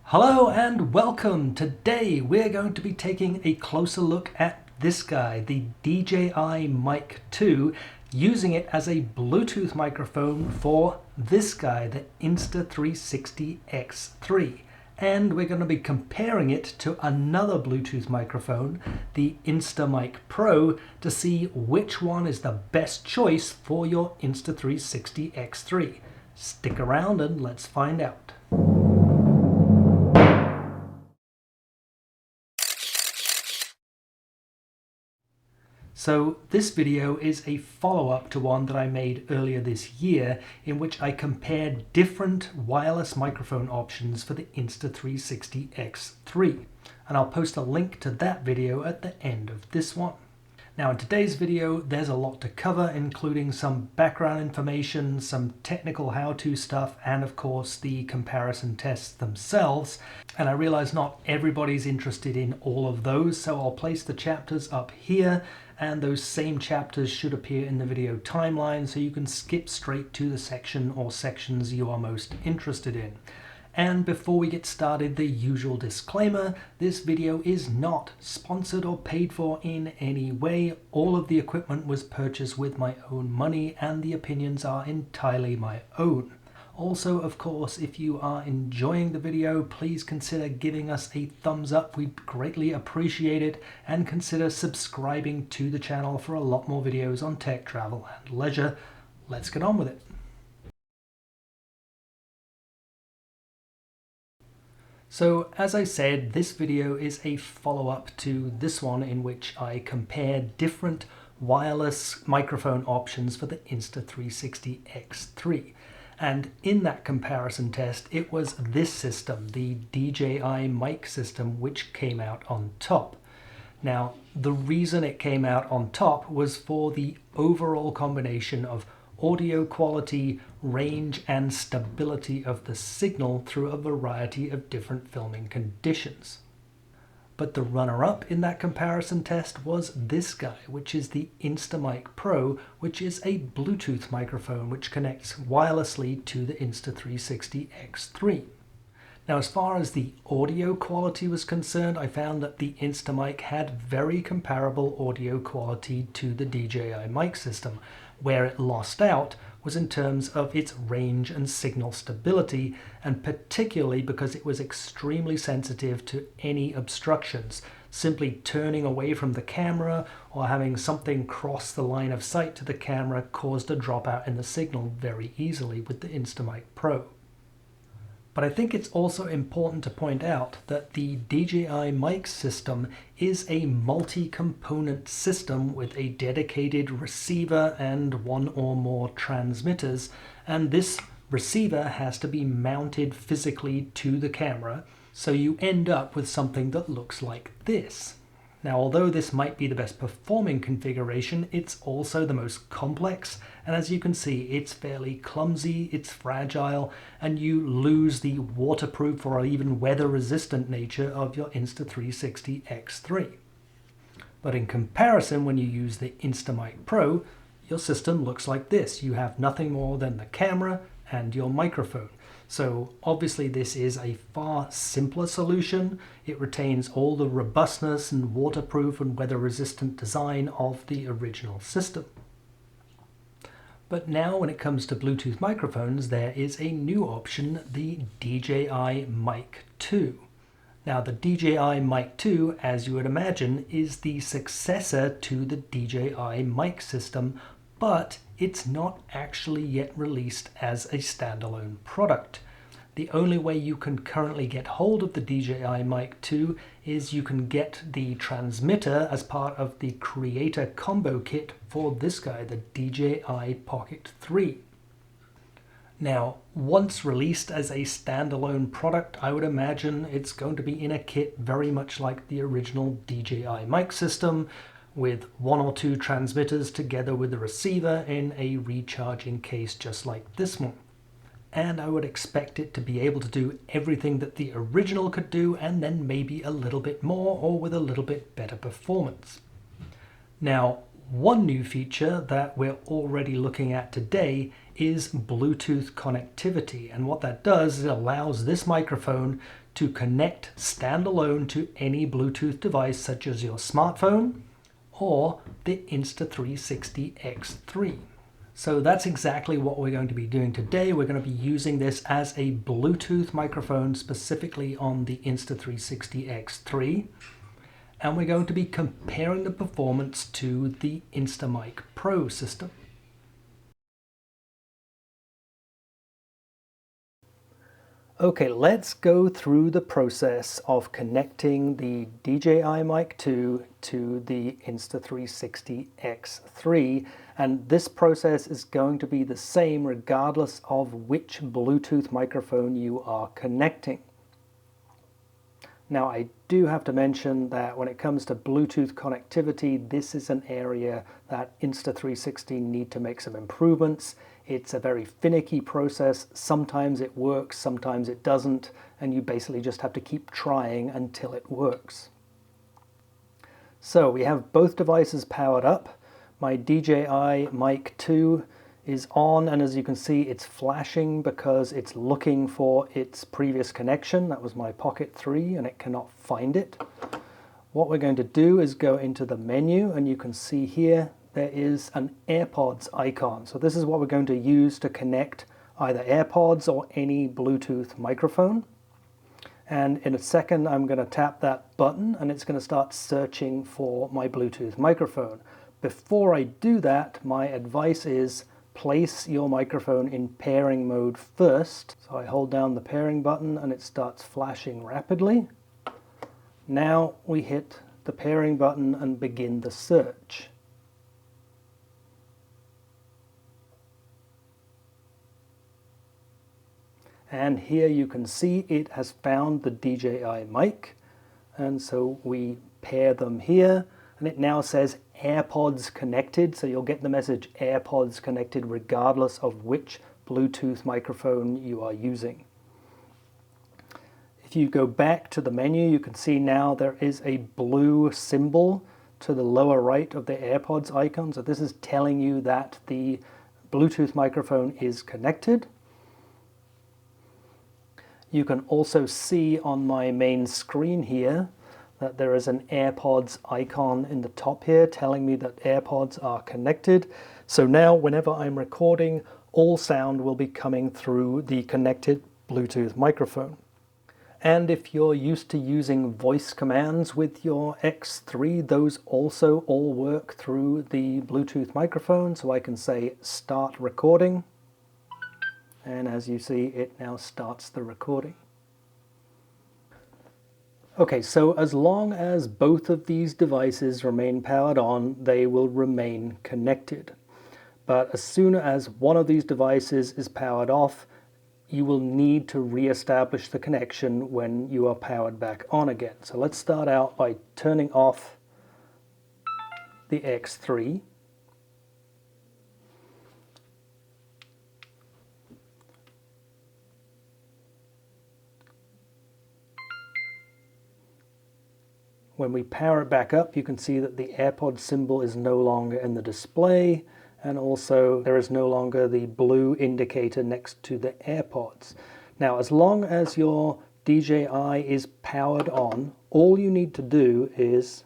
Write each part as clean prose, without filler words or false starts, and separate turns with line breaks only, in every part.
Hello and welcome. Today we're going to be taking a closer look at this guy, the DJI Mic 2, using it as a Bluetooth microphone for this guy, the Insta360 X3. And we're going to be comparing it to another Bluetooth microphone, the Instamic Pro, to see which one is the best choice for your Insta360 X3. Stick around and let's find out. So this video is a follow-up to one that I made earlier this year in which I compared different wireless microphone options for the Insta360 X3. And I'll post a link to that video at the end of this one. Now in today's video there's a lot to cover, including some background information, some technical how-to stuff, and of course the comparison tests themselves. And I realize not everybody's interested in all of those, so I'll place the chapters up here, and those same chapters should appear in the video timeline so you can skip straight to the section or sections you are most interested in. And before we get started, the usual disclaimer: this video is not sponsored or paid for in any way. All of the equipment was purchased with my own money and the opinions are entirely my own. Also, of course, if you are enjoying the video, please consider giving us a thumbs up. We'd greatly appreciate it, and consider subscribing to the channel for a lot more videos on tech, travel, and leisure. Let's get on with it. So, as I said, this video is a follow-up to this one in which I compare different wireless microphone options for the Insta360 X3. And in that comparison test, it was this system, the DJI Mic system, which came out on top. Now, the reason it came out on top was for the overall combination of audio quality, range, and stability of the signal through a variety of different filming conditions. But the runner-up in that comparison test was this guy, which is the Instamic Pro, which is a Bluetooth microphone which connects wirelessly to the Insta360 X3. Now, as far as the audio quality was concerned, I found that the Instamic had very comparable audio quality to the DJI Mic system. Where it lost out was in terms of its range and signal stability, and particularly because it was extremely sensitive to any obstructions. Simply turning away from the camera or having something cross the line of sight to the camera caused a dropout in the signal very easily with the Instamic Pro. But I think it's also important to point out that the DJI Mic system is a multi-component system with a dedicated receiver and one or more transmitters, and this receiver has to be mounted physically to the camera, so you end up with something that looks like this. Now, although this might be the best performing configuration, it's also the most complex, and as you can see, it's fairly clumsy, it's fragile, and you lose the waterproof or even weather-resistant nature of your Insta360 X3. But in comparison, when you use the Instamic Pro, your system looks like this. You have nothing more than the camera and your microphone. So obviously this is a far simpler solution. It retains all the robustness and waterproof and weather-resistant design of the original system. But now when it comes to Bluetooth microphones, there is a new option, the DJI Mic 2. Now the DJI Mic 2, as you would imagine, is the successor to the DJI Mic system, but it's not actually yet released as a standalone product. The only way you can currently get hold of the DJI Mic 2 is you can get the transmitter as part of the Creator Combo Kit for this guy, the DJI Pocket 3. Now, once released as a standalone product, I would imagine it's going to be in a kit very much like the original DJI Mic system, with one or two transmitters together with the receiver in a recharging case just like this one. And I would expect it to be able to do everything that the original could do, and then maybe a little bit more, or with a little bit better performance. Now, one new feature that we're already looking at today is Bluetooth connectivity. And what that does is it allows this microphone to connect standalone to any Bluetooth device such as your smartphone or the Insta360 X3. So that's exactly what we're going to be doing today. We're going to be using this as a Bluetooth microphone specifically on the Insta360 X3. And we're going to be comparing the performance to the Instamic Pro system. Okay, let's go through the process of connecting the DJI Mic 2 to the Insta360 X3, and this process is going to be the same regardless of which Bluetooth microphone you are connecting. Now, I do have to mention that when it comes to Bluetooth connectivity, this is an area that Insta360 need to make some improvements. It's a very finicky process. Sometimes it works, sometimes it doesn't, and you basically just have to keep trying until it works. So we have both devices powered up. My DJI Mic 2 is on, and as you can see, it's flashing because it's looking for its previous connection. That was my Pocket 3, and it cannot find it. What we're going to do is go into the menu, and you can see here there is an AirPods icon. So this is what we're going to use to connect either AirPods or any Bluetooth microphone. And in a second, I'm going to tap that button and it's going to start searching for my Bluetooth microphone. Before I do that, my advice is place your microphone in pairing mode first. So I hold down the pairing button and it starts flashing rapidly. Now we hit the pairing button and begin the search. And here you can see it has found the DJI Mic, and so we pair them here, and it now says AirPods connected, so you'll get the message AirPods connected regardless of which Bluetooth microphone you are using. If you go back to the menu, you can see now there is a blue symbol to the lower right of the AirPods icon, so this is telling you that the Bluetooth microphone is connected. You can also see on my main screen here that there is an AirPods icon in the top here telling me that AirPods are connected. So now whenever I'm recording, all sound will be coming through the connected Bluetooth microphone. And if you're used to using voice commands with your X3, those also all work through the Bluetooth microphone. So I can say start recording. And as you see, it now starts the recording. Okay, so as long as both of these devices remain powered on, they will remain connected. But as soon as one of these devices is powered off, you will need to re-establish the connection when you are powered back on again. So let's start out by turning off the X3. When we power it back up, you can see that the AirPod symbol is no longer in the display, and also there is no longer the blue indicator next to the AirPods. Now, as long as your DJI is powered on, all you need to do is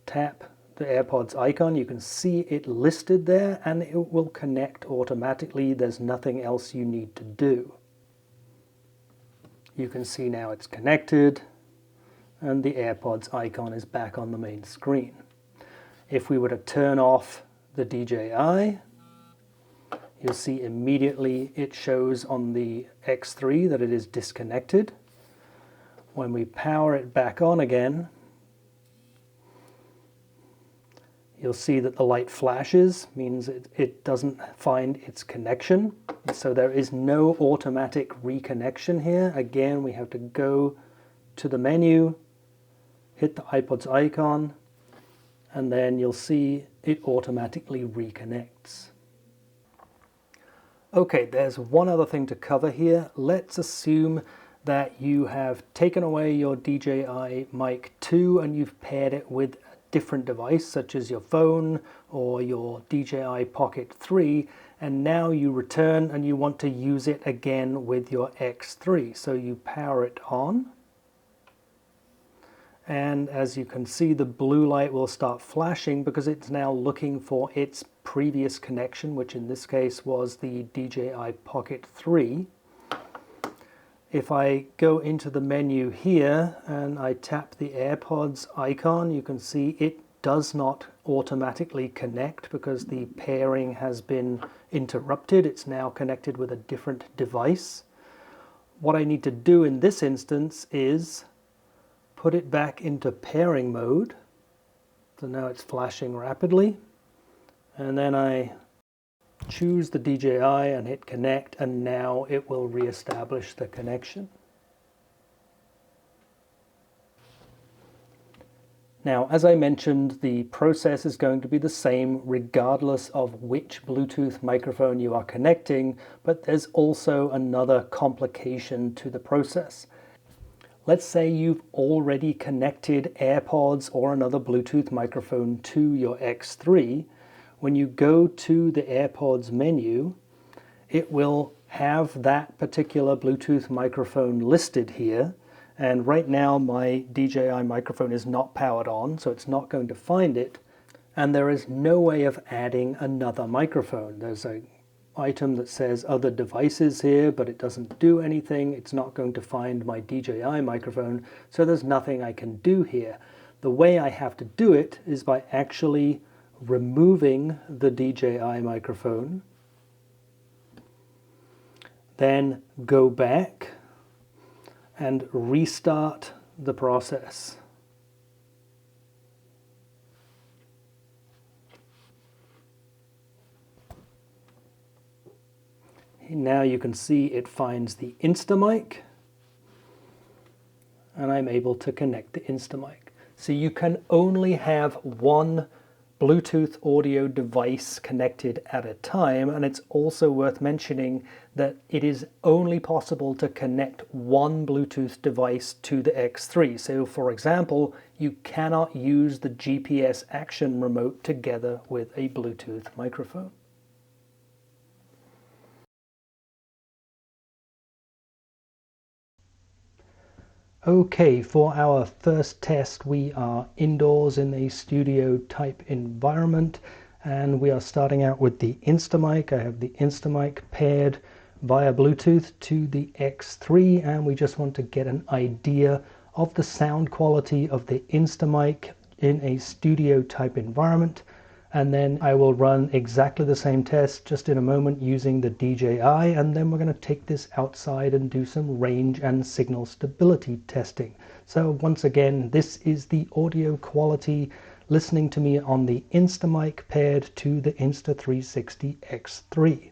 tap the AirPods icon. You can see it listed there, and it will connect automatically. There's nothing else you need to do. You can see now it's connected, and the AirPods icon is back on the main screen. If we were to turn off the DJI, you'll see immediately it shows on the X3 that it is disconnected. When we power it back on again, you'll see that the light flashes, means it doesn't find its connection. So there is no automatic reconnection here. Again, we have to go to the menu, hit the iPod's icon, and then you'll see it automatically reconnects. Okay, there's one other thing to cover here. Let's assume that you have taken away your DJI Mic 2 and you've paired it with a different device, such as your phone or your DJI Pocket 3, and now you return and you want to use it again with your X3. So you power it on, and as you can see, the blue light will start flashing because it's now looking for its previous connection, which in this case was the DJI Pocket 3. If I go into the menu here and I tap the AirPods icon, you can see it does not automatically connect because the pairing has been interrupted. It's now connected with a different device. What I need to do in this instance is put it back into pairing mode. So now it's flashing rapidly. And then I choose the DJI and hit connect, and now it will re-establish the connection. Now, as I mentioned, the process is going to be the same regardless of which Bluetooth microphone you are connecting, but there's also another complication to the process. Let's say you've already connected AirPods or another Bluetooth microphone to your X3. When you go to the AirPods menu, it will have that particular Bluetooth microphone listed here. And right now my DJI microphone is not powered on, so it's not going to find it. And there is no way of adding another microphone. There's an item that says other devices here, but it doesn't do anything. It's not going to find my DJI microphone, so there's nothing I can do here. The way I have to do it is by actually removing the DJI microphone, then go back and restart the process. Now you can see it finds the Instamic, and I'm able to connect the Instamic. So you can only have one Bluetooth audio device connected at a time, and it's also worth mentioning that it is only possible to connect one Bluetooth device to the X3. So for example, you cannot use the GPS action remote together with a Bluetooth microphone. Okay, for our first test, we are indoors in a studio type environment, and we are starting out with the Instamic. I have the Instamic paired via Bluetooth to the X3, and we just want to get an idea of the sound quality of the Instamic in a studio type environment. And then I will run exactly the same test just in a moment using the DJI, and then we're going to take this outside and do some range and signal stability testing. So once again, this is the audio quality listening to me on the Instamic paired to the Insta360 X3.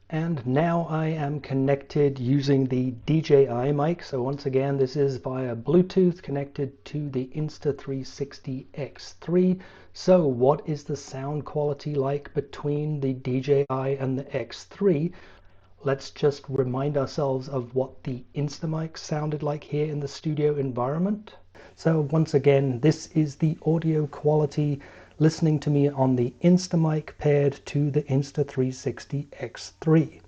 And now I am connected using the DJI mic. So once again, this is via Bluetooth connected to the Insta360 X3. So what is the sound quality like between the DJI and the X3? Let's just remind ourselves of what the Instamic sounded like here in the studio environment. So once again, this is the audio quality listening to me on the Instamic paired to the Insta360 X3.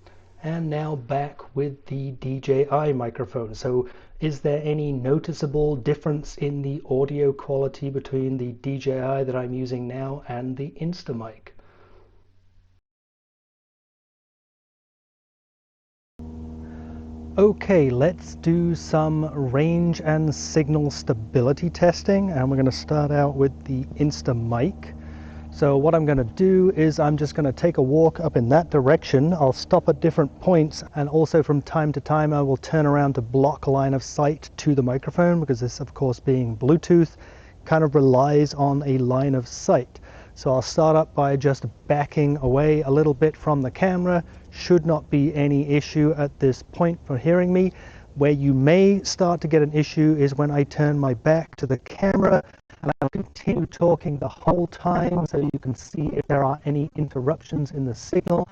And now back with the DJI microphone. So is there any noticeable difference in the audio quality between the DJI that I'm using now and the Instamic? Okay, let's do some range and signal stability testing, and we're going to start out with the Instamic. So what I'm going to do is I'm just going to take a walk up in that direction. I'll stop at different points, and also from time to time I will turn around to block line of sight to the microphone, because this, of course, being Bluetooth, kind of relies on a line of sight. So I'll start up by just backing away a little bit from the camera. Should not be any issue at this point for hearing me. Where you may start to get an issue is when I turn my back to the camera, and I'll continue talking the whole time so you can see if there are any interruptions in the signal.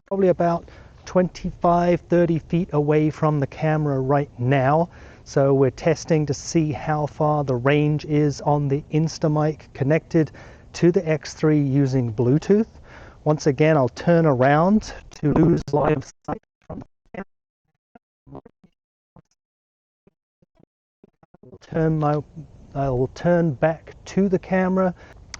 Probably about 25-30 feet away from the camera right now. So we're testing to see how far the range is on the Instamic connected to the X3 using Bluetooth. Once again, I'll turn around to lose line of sight from the camera. I will turn back to the camera.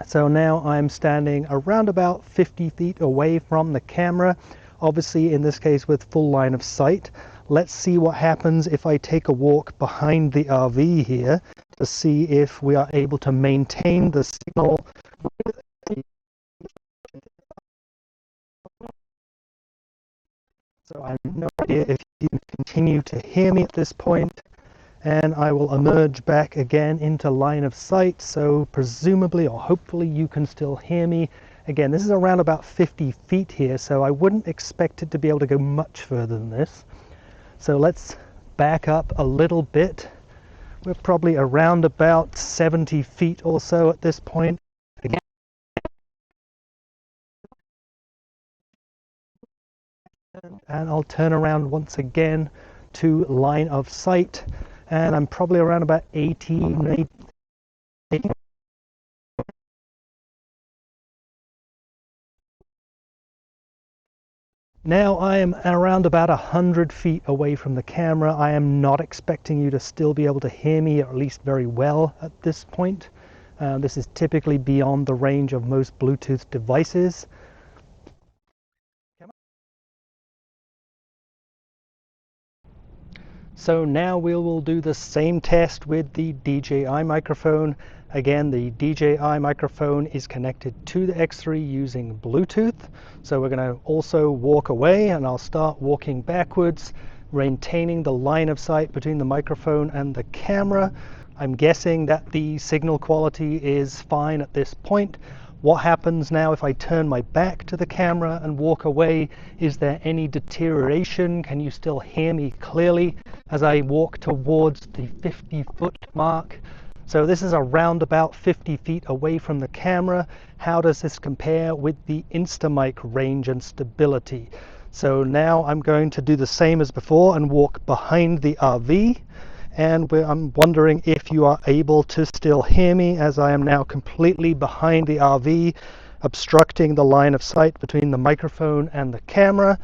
So now I'm standing around about 50 feet away from the camera, obviously in this case with full line of sight. Let's see what happens if I take a walk behind the RV here to see if we are able to maintain the signal. So I have no idea if you can continue to hear me at this point, and I will emerge back again into line of sight. So presumably or hopefully you can still hear me. Again, this is around about 50 feet here, so I wouldn't expect it to be able to go much further than this. So let's back up a little bit. We're probably around about 70 feet or so at this point. Again, and I'll turn around once again to line of sight, and I'm probably around about 80. Now I am around about 100 feet away from the camera. I am not expecting you to still be able to hear me, or at least very well at this point. This is typically beyond the range of most Bluetooth devices. So now we will do the same test with the DJI microphone. Again, the DJI microphone is connected to the X3 using Bluetooth. So we're going to also walk away, and I'll start walking backwards, maintaining the line of sight between the microphone and the camera. I'm guessing that the signal quality is fine at this point. What happens now if I turn my back to the camera and walk away? Is there any deterioration? Can you still hear me clearly as I walk towards the 50-foot mark? So this is around about 50 feet away from the camera. How does this compare with the Instamic range and stability? So now I'm going to do the same as before and walk behind the RV. And I'm wondering if you are able to still hear me, as I am now completely behind the RV, obstructing the line of sight between the microphone and the camera.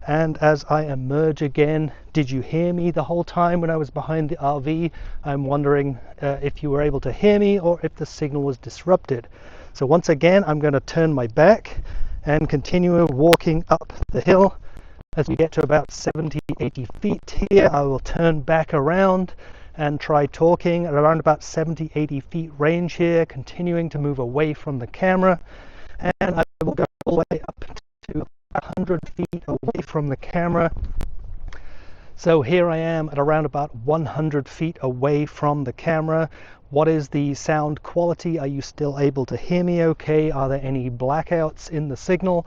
And as I emerge again, did you hear me the whole time when I was behind the RV? I'm wondering if you were able to hear me or if the signal was disrupted. So once again, I'm going to turn my back and continue walking up the hill. As we get to about 70-80 feet here, I will turn back around and try talking at around about 70-80 feet range here, continuing to move away from the camera. And I will go all the way up to 100 feet away from the camera. So here I am at around about 100 feet away from the camera. What is the sound quality? Are you still able to hear me okay? Are there any blackouts in the signal?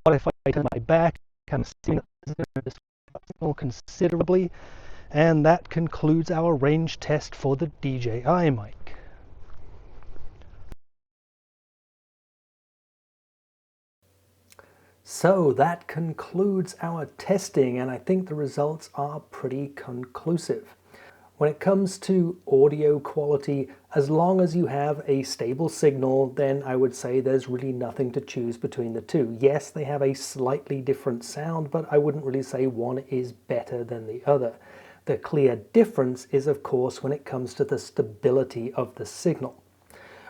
What if I turn my back? I'm seeing this signal considerably, and that concludes our range test for the DJI mic. So that concludes our testing, and I think the results are pretty conclusive. When it comes to audio quality, as long as you have a stable signal, then I would say there's really nothing to choose between the two. Yes, they have a slightly different sound, but I wouldn't really say one is better than the other. The clear difference is, of course, when it comes to the stability of the signal.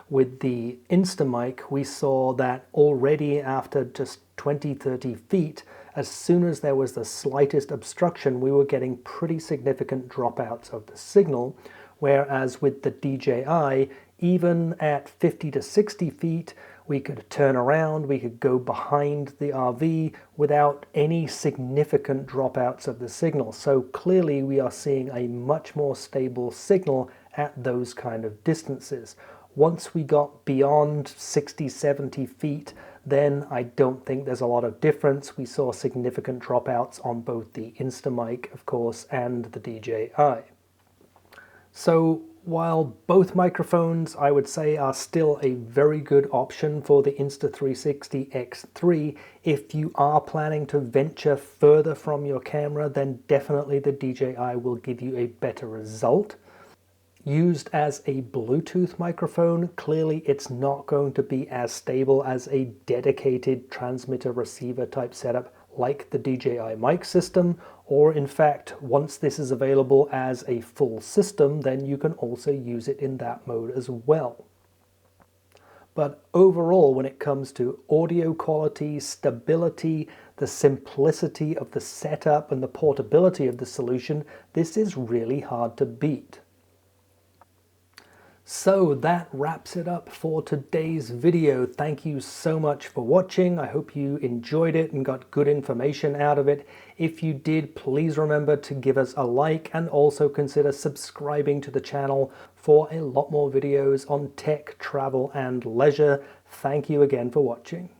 With the Instamic, we saw that already after just 20-30 feet, as soon as there was the slightest obstruction, we were getting pretty significant dropouts of the signal, whereas with the DJI, even at 50 to 60 feet, we could turn around, we could go behind the RV without any significant dropouts of the signal. So clearly we are seeing a much more stable signal at those kind of distances. Once we got beyond 60-70 feet, then I don't think there's a lot of difference. We saw significant dropouts on both the Instamic, of course, and the DJI. So while both microphones, I would say, are still a very good option for the Insta360 X3, if you are planning to venture further from your camera, then definitely the DJI will give you a better result. Used as a Bluetooth microphone, clearly it's not going to be as stable as a dedicated transmitter-receiver type setup like the DJI Mic system, or in fact, once this is available as a full system, then you can also use it in that mode as well. But overall, when it comes to audio quality, stability, the simplicity of the setup, and the portability of the solution, this is really hard to beat. So that wraps it up for today's video. Thank you so much for watching. I hope you enjoyed it and got good information out of it. If you did, please remember to give us a like and also consider subscribing to the channel for a lot more videos on tech, travel, and leisure. Thank you again for watching.